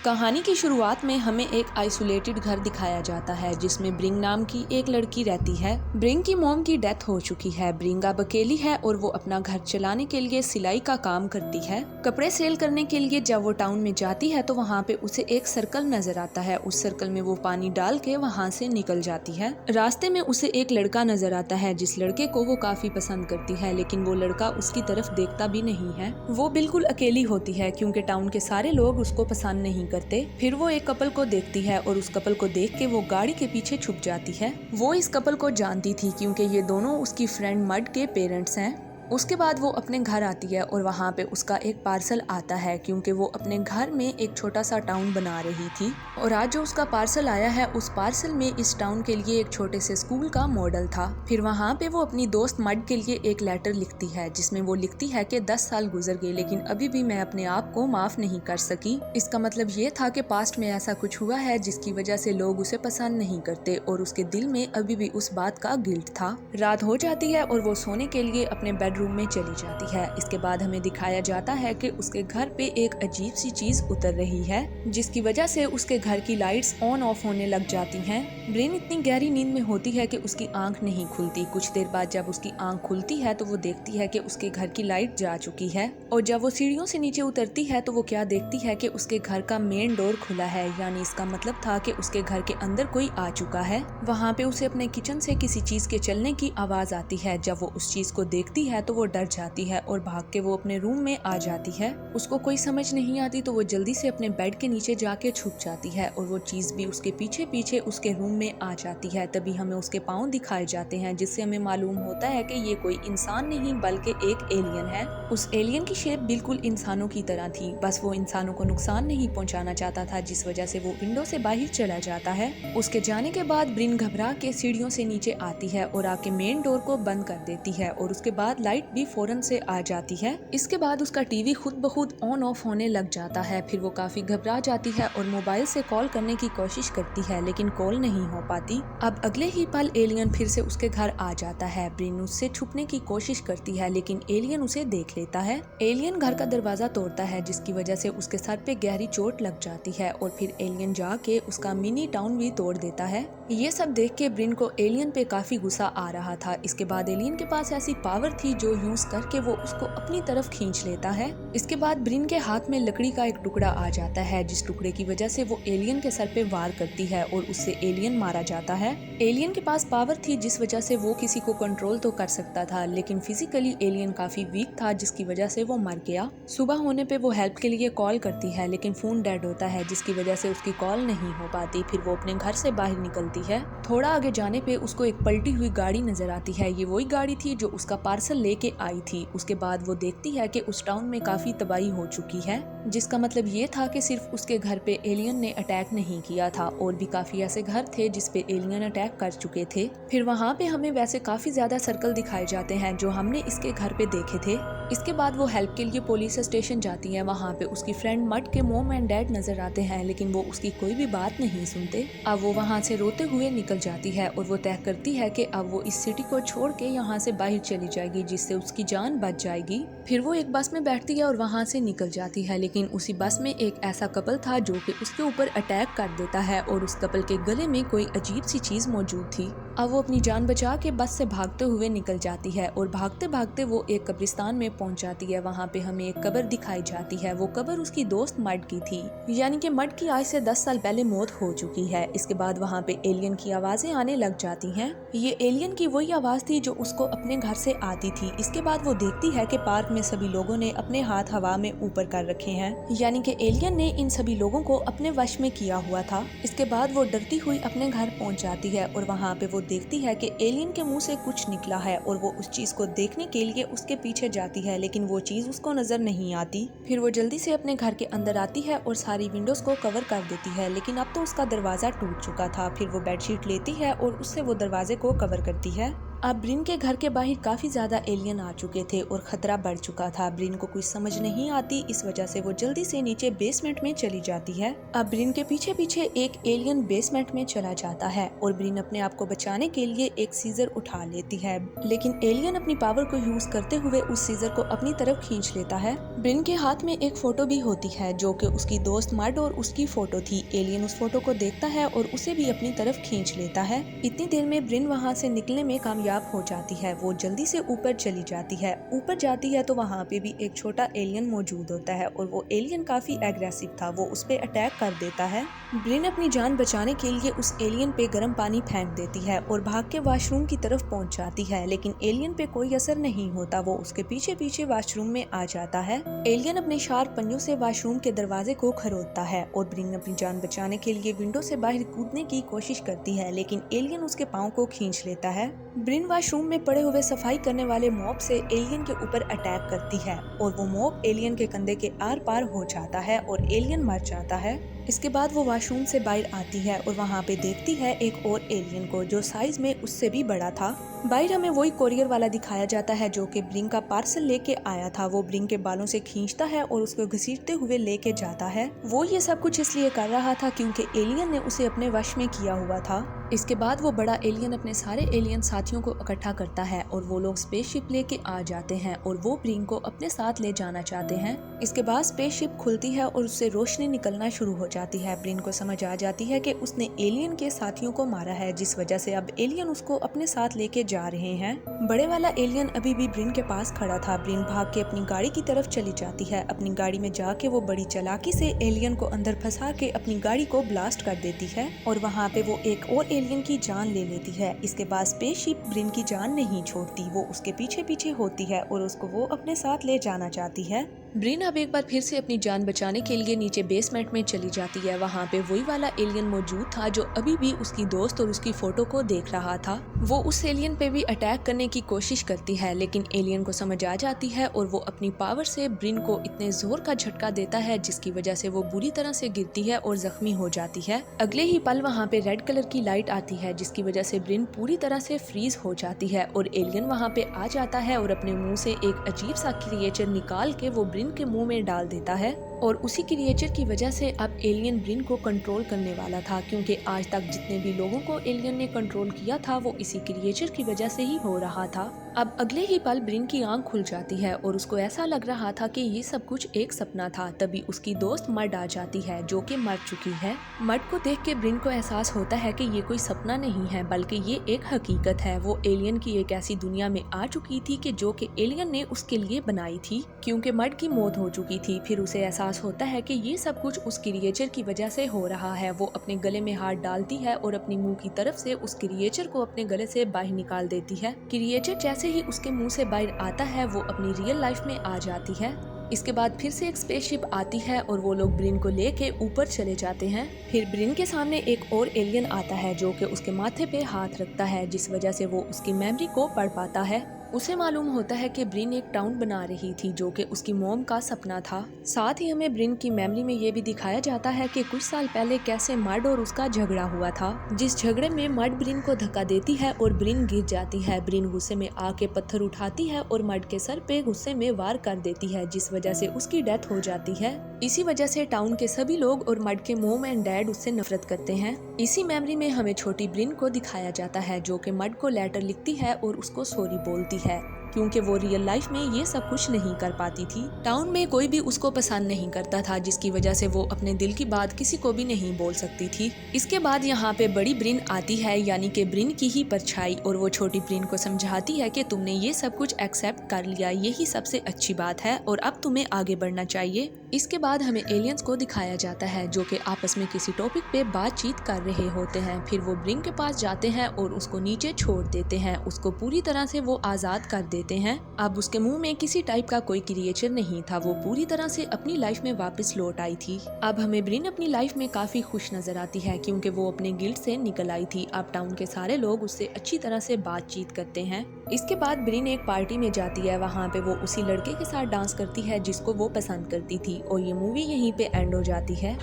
कहानी की शुरुआत में हमें एक आइसोलेटेड घर दिखाया जाता है जिसमें ब्रिंग नाम की एक लड़की रहती है। ब्रिंग की मॉम की डेथ हो चुकी है। ब्रिंग अब अकेली है और वो अपना घर चलाने के लिए सिलाई का काम करती है। कपड़े सेल करने के लिए जब वो टाउन में जाती है तो वहाँ पे उसे एक सर्कल नजर आता है। उस सर्कल में वो पानी डाल के वहाँ से निकल जाती है। रास्ते में उसे एक लड़का नजर आता है जिस लड़के को वो काफी पसंद करती है, लेकिन वो लड़का उसकी तरफ देखता भी नहीं है। वो बिल्कुल अकेली होती है क्योंकि टाउन के सारे लोग उसको पसंद नहीं करते। फिर वो एक कपल को देखती है और उस कपल को देख के वो गाड़ी के पीछे छुप जाती है। वो इस कपल को जानती थी क्योंकि ये दोनों उसकी फ्रेंड मड के पेरेंट्स हैं। उसके बाद वो अपने घर आती है और वहाँ पे उसका एक पार्सल आता है क्योंकि वो अपने घर में एक छोटा सा टाउन बना रही थी। और आज जो उसका पार्सल आया है उस पार्सल में इस टाउन के लिए एक छोटे से स्कूल का मॉडल था। फिर वहाँ पे वो अपनी दोस्त मड के लिए एक लेटर लिखती है जिसमें वो लिखती है कि 10 साल गुजर गए लेकिन अभी भी मैं अपने आप को माफ नहीं कर सकी। इसका मतलब ये था कि पास्ट में ऐसा कुछ हुआ है जिसकी वजह से लोग उसे पसंद नहीं करते और उसके दिल में अभी भी उस बात का गिल्ट था। रात हो जाती है और वो सोने के लिए अपने बेडरूम में चली जाती है। इसके बाद हमें दिखाया जाता है कि उसके घर पे एक अजीब सी चीज उतर रही है जिसकी वजह से उसके घर की लाइट्स ऑन ऑफ होने लग जाती हैं। ब्रेन इतनी गहरी नींद में होती है कि उसकी आंख नहीं खुलती। कुछ देर बाद जब उसकी आंख खुलती है तो वो देखती है कि उसके घर की लाइट जा चुकी है और जब वो सीढ़ियों से नीचे उतरती है तो वो क्या देखती है कि उसके घर का मेन डोर खुला है, यानी इसका मतलब था कि उसके घर के अंदर कोई आ चुका है। वहाँ पे उसे अपने किचन से किसी चीज के चलने की आवाज आती है। जब वो उस चीज को देखती है तो वो डर जाती है और भाग के वो अपने रूम में आ जाती है। उसको कोई समझ नहीं आती तो वो जल्दी से अपने बेड के नीचे जाके छुप जाती है और वो चीज भी उसके पीछे पीछे उसके रूम में आ जाती है। तभी हमें उसके पाँव दिखाए जाते हैं जिससे हमें मालूम होता है कि ये कोई इंसान नहीं बल्कि एक एलियन है। उस एलियन की शेप बिल्कुल इंसानों की तरह थी, बस वो इंसानों को नुकसान नहीं पहुंचाना चाहता था जिस वजह से वो विंडो से बाहर चला जाता है। उसके जाने के बाद ब्रिन घबरा के सीढ़ियों से नीचे आती है और आके मेन डोर को बंद कर देती है और उसके बाद लाइट भी फौरन से आ जाती है। इसके बाद उसका टीवी खुद ब खुद ऑन ऑफ होने लग जाता है। फिर वो काफी घबरा जाती है और मोबाइल से कॉल करने की कोशिश करती है लेकिन कॉल नहीं हो पाती। अब अगले ही पल एलियन फिर से उसके घर आ जाता है। ब्रिन उससे छुपने की कोशिश करती है लेकिन एलियन उसे देख लेता है। एलियन घर का दरवाजा तोड़ता है जिसकी वजह से उसके सर पे गहरी चोट लग जाती है और फिर एलियन जाके उसका मिनी टाउन भी तोड़ देता है। ये सब देख के ब्रिन को एलियन पे काफी गुस्सा आ रहा था। इसके बाद एलियन के पास ऐसी पावर थी जो यूज करके वो उसको अपनी तरफ खींच लेता है। इसके बाद ब्रिन के हाथ में लकड़ी का एक टुकड़ा आ जाता है जिस टुकड़े की वजह से वो एलियन के सर पे वार करती है और उससे एलियन मारा जाता है। एलियन के पास पावर थी जिस वजह से वो किसी को कंट्रोल तो कर सकता था लेकिन फिजिकली एलियन काफी वीक था जिसकी वजह से वो मर गया। सुबह होने पे वो हेल्प के लिए कॉल करती है लेकिन फोन डेड होता है जिसकी वजह से उसकी कॉल नहीं हो पाती। फिर वो अपने घर से बाहर निकलती है। थोड़ा आगे जाने पे उसको एक पलटी हुई गाड़ी नजर आती है। ये वही गाड़ी थी जो उसका पार्सल लेके आई थी। उसके बाद वो देखती है कि उस टाउन में काफी तबाही हो चुकी है जिसका मतलब ये था कि सिर्फ उसके घर पे एलियन ने अटैक नहीं किया था और भी काफी ऐसे घर थे जिसपे एलियन अटैक कर चुके थे। फिर वहाँ पे हमें वैसे काफी ज्यादा सर्कल दिखाए जाते हैं जो हमने इसके घर पे देखे थे। इसके बाद वो हेल्प के लिए पुलिस स्टेशन जाती है। वहाँ पे उसकी फ्रेंड मड के मॉम एंड डैड नजर आते हैं लेकिन वो उसकी कोई भी बात नहीं सुनते। अब वो वहाँ से रोते हुए निकल जाती है और वो तय करती है कि अब वो इस सिटी को छोड़ के यहाँ से बाहर चली जाएगी जिससे उसकी जान बच जाएगी। फिर वो एक बस में बैठती है और वहाँ से निकल जाती है लेकिन उसी बस में एक ऐसा कपल था जो कि उसके ऊपर अटैक कर देता है और उस कपल के गले में कोई अजीब सी चीज मौजूद थी। अब वो अपनी जान बचा के बस से भागते हुए निकल जाती है और भागते भागते वो एक कब्रिस्तान में पहुंच जाती है। वहाँ पे हमें एक कब्र दिखाई जाती है। वो कब्र उसकी दोस्त मड की थी, यानी कि मड की आज से 10 साल पहले मौत हो चुकी है। इसके बाद वहाँ पे एलियन की आवाजें आने लग जाती हैं। ये एलियन की वही आवाज थी जो उसको अपने घर से आती थी। इसके बाद वो देखती है कि पार्क में सभी लोगों ने अपने हाथ हवा में ऊपर कर रखे हैं, यानी कि एलियन ने इन सभी लोगों को अपने वश में किया हुआ था। इसके बाद वो डरती हुई अपने घर पहुंच जाती है और वहाँ पे वो देखती है कि एलियन के मुंह से कुछ निकला है और वो उस चीज को देखने के लिए उसके पीछे जाती है लेकिन वो चीज उसको नजर नहीं आती। फिर वो जल्दी से अपने घर के अंदर आती है और सारी विंडोज को कवर कर देती है लेकिन अब तो उसका दरवाजा टूट चुका था। फिर वो बेडशीट लेती है और उससे वो दरवाजे को कवर करती है। अब ब्रिन के घर के बाहर काफी ज्यादा एलियन आ चुके थे और खतरा बढ़ चुका था। ब्रिन को कुछ समझ नहीं आती, इस वजह से वो जल्दी से नीचे बेसमेंट में चली जाती है। अब ब्रिन के पीछे पीछे एक एलियन बेसमेंट में चला जाता है और ब्रिन अपने आप को बचाने के लिए एक सीजर उठा लेती है, लेकिन एलियन अपनी पावर को यूज करते हुए उस सीजर को अपनी तरफ खींच लेता है। ब्रिन के हाथ में एक फोटो भी होती है जो कि उसकी दोस्त मड और उसकी फोटो थी। एलियन उस फोटो को देखता है और उसे भी अपनी तरफ खींच लेता है। इतनी देर में ब्रिन वहाँ से निकलने में कामयाब हो जाती है। वो जल्दी से ऊपर चली जाती है। ऊपर जाती है तो वहाँ पे भी एक छोटा एलियन मौजूद होता है और वो एलियन काफी एग्रेसिव था। वो उस पे अटैक कर देता है। ब्रिन अपनी जान बचाने के लिए उस एलियन पे गर्म पानी फेंक देती है और भाग के वॉशरूम की तरफ पहुँच जाती है, लेकिन एलियन पे कोई असर नहीं होता। वो उसके पीछे पीछे वॉशरूम में आ जाता है। एलियन अपने शार्प पंजों से वॉशरूम के दरवाजे को खरोदता है और ब्रिन अपनी जान बचाने के लिए विंडो से बाहर कूदने की कोशिश करती है, लेकिन एलियन उसके पाँव को खींच लेता है। ब्रिन वॉशरूम में पड़े हुए सफाई करने वाले मॉब से एलियन के ऊपर अटैक करती है और वो मॉब एलियन के कंधे के आर पार हो जाता है और एलियन मर जाता है। इसके बाद वो वॉशरूम से बाहर आती है और वहाँ पे देखती है एक और एलियन को जो साइज में उससे भी बड़ा था। बाहर हमें वही कोरियर वाला दिखाया जाता है जो कि ब्रिन का पार्सल लेके आया था। वो ब्रिन के बालों से खींचता है और उसको घसीटते हुए लेके जाता है। वो ये सब कुछ इसलिए कर रहा था क्योंकि एलियन ने उसे अपने वश में किया हुआ था। इसके बाद वो बड़ा एलियन अपने सारे एलियन साथियों को इकट्ठा करता है और वो लोग स्पेसशिप लेके आ जाते हैं और वो ब्रिन को अपने साथ ले जाना चाहते हैं। इसके बाद स्पेसशिप खुलती है और उससे रोशनी निकलना शुरू हो जाती है। ब्रिन को समझ आ जाती है कि उसने एलियन के साथियों को मारा है, जिस वजह से अब एलियन उसको अपने साथ लेके जा रहे हैं। बड़े वाला एलियन अभी भी ब्रिन के पास खड़ा था। ब्रिन भाग के अपनी गाड़ी की तरफ चली जाती है। अपनी गाड़ी में जाके वो बड़ी चालाकी से एलियन को अंदर फंसा के अपनी गाड़ी को ब्लास्ट कर देती है और वहाँ पे वो एक और एलियन की जान ले लेती है। इसके बाद स्पेसशिप ब्रिन की जान नहीं छोड़ती, वो उसके पीछे पीछे होती है और उसको वो अपने साथ ले जाना चाहती है। ब्रिन अब एक बार फिर से अपनी जान बचाने के लिए नीचे बेसमेंट में चली जाती है। वहाँ पे वही वाला एलियन मौजूद था जो अभी भी उसकी दोस्त और उसकी फोटो को देख रहा था। वो उस एलियन पे भी अटैक करने की कोशिश करती है, लेकिन एलियन को समझ आ जाती है और वो अपनी पावर से ब्रिन को इतने जोर का झटका देता है जिसकी वजह से वो बुरी तरह से गिरती है और जख्मी हो जाती है। अगले ही पल वहाँ पे रेड कलर की लाइट आती है जिसकी वजह से ब्रिन पूरी तरह से फ्रीज हो जाती है और एलियन वहाँ पे आ जाता है और अपने मुंह से एक अजीब सा क्रिएचर निकाल के वो ब्रिन के मुंह में डाल देता है और उसी क्रिएचर की वजह से अब एलियन ब्रिन को कंट्रोल करने वाला था, क्योंकि आज तक जितने भी लोगों को एलियन ने कंट्रोल किया था वो इसी क्रिएचर की वजह से ही हो रहा था। अब अगले ही पल ब्रिन की आंख खुल जाती है और उसको ऐसा लग रहा था कि ये सब कुछ एक सपना था। तभी उसकी दोस्त मड आ जाती है जो कि मर चुकी है। मड को देख के ब्रिन को एहसास होता है कि ये कोई सपना नहीं है बल्कि ये एक हकीकत है। वो एलियन की एक ऐसी दुनिया में आ चुकी थी कि जो कि एलियन ने उसके लिए बनाई थी, क्योंकि मड की मौत हो चुकी थी। फिर उसे एहसास होता है कि ये सब कुछ उस क्रिएचर की वजह से हो रहा है। वो अपने गले में हाथ डालती है और अपनी मुंह की तरफ से उस क्रिएचर को अपने गले से बाहर निकाल देती है। क्रिएचर जैसे ही उसके मुंह से बाहर आता है वो अपनी रियल लाइफ में आ जाती है। इसके बाद फिर से एक स्पेसशिप आती है और वो लोग ब्रिन को लेके ऊपर चले जाते हैं। फिर ब्रिन के सामने एक और एलियन आता है जो कि उसके माथे पे हाथ रखता है, जिस वजह से वो उसकी मेमोरी को पढ़ पाता है। उसे मालूम होता है कि ब्रिन एक टाउन बना रही थी जो कि उसकी मॉम का सपना था। साथ ही हमें ब्रिन की मेमोरी में ये भी दिखाया जाता है कि कुछ साल पहले कैसे मड और उसका झगड़ा हुआ था, जिस झगड़े में मड ब्रिन को धक्का देती है और ब्रिन गिर जाती है। ब्रिन गुस्से में आके पत्थर उठाती है और मड के सर पे गुस्से में वार कर देती है, जिस वजह से उसकी डेथ हो जाती है। इसी वजह से टाउन के सभी लोग और मड के मॉम एंड डैड उससे नफरत करते हैं। इसी मेमोरी में हमें छोटी ब्रिन को दिखाया जाता है जो कि मड को लेटर लिखती है और उसको सॉरी बोलती है, क्योंकि वो रियल लाइफ में ये सब कुछ नहीं कर पाती थी। टाउन में कोई भी उसको पसंद नहीं करता था, जिसकी वजह से वो अपने दिल की बात किसी को भी नहीं बोल सकती थी। इसके बाद यहाँ पे बड़ी ब्रिन आती है, यानी कि ब्रिन की ही परछाई, और वो छोटी ब्रिन को समझाती है कि तुमने ये सब कुछ एक्सेप्ट कर लिया, यही सबसे अच्छी बात है और अब तुम्हें आगे बढ़ना चाहिए। इसके बाद हमें एलियंस को दिखाया जाता है जो कि आपस में किसी टॉपिक पे बातचीत कर रहे होते हैं। फिर वो ब्रिन के पास जाते हैं और उसको नीचे छोड़ देते हैं। उसको पूरी तरह से वो आजाद कर देते हैं। अब उसके मुंह में किसी टाइप का कोई क्रिएचर नहीं था। वो पूरी तरह से अपनी लाइफ में वापस लौट आई थी। अब हमें ब्रिन अपनी लाइफ में काफी खुश नजर आती है क्योंकि वो अपने गिल्ड से निकल आई थी। अब टाउन के सारे लोग उससे अच्छी तरह से बातचीत करते हैं। इसके बाद ब्रिन एक पार्टी में जाती है। वहाँ पे वो उसी लड़के के साथ डांस करती है जिसको वो पसंद करती थी और ये मूवी यहीं पे एंड हो जाती है।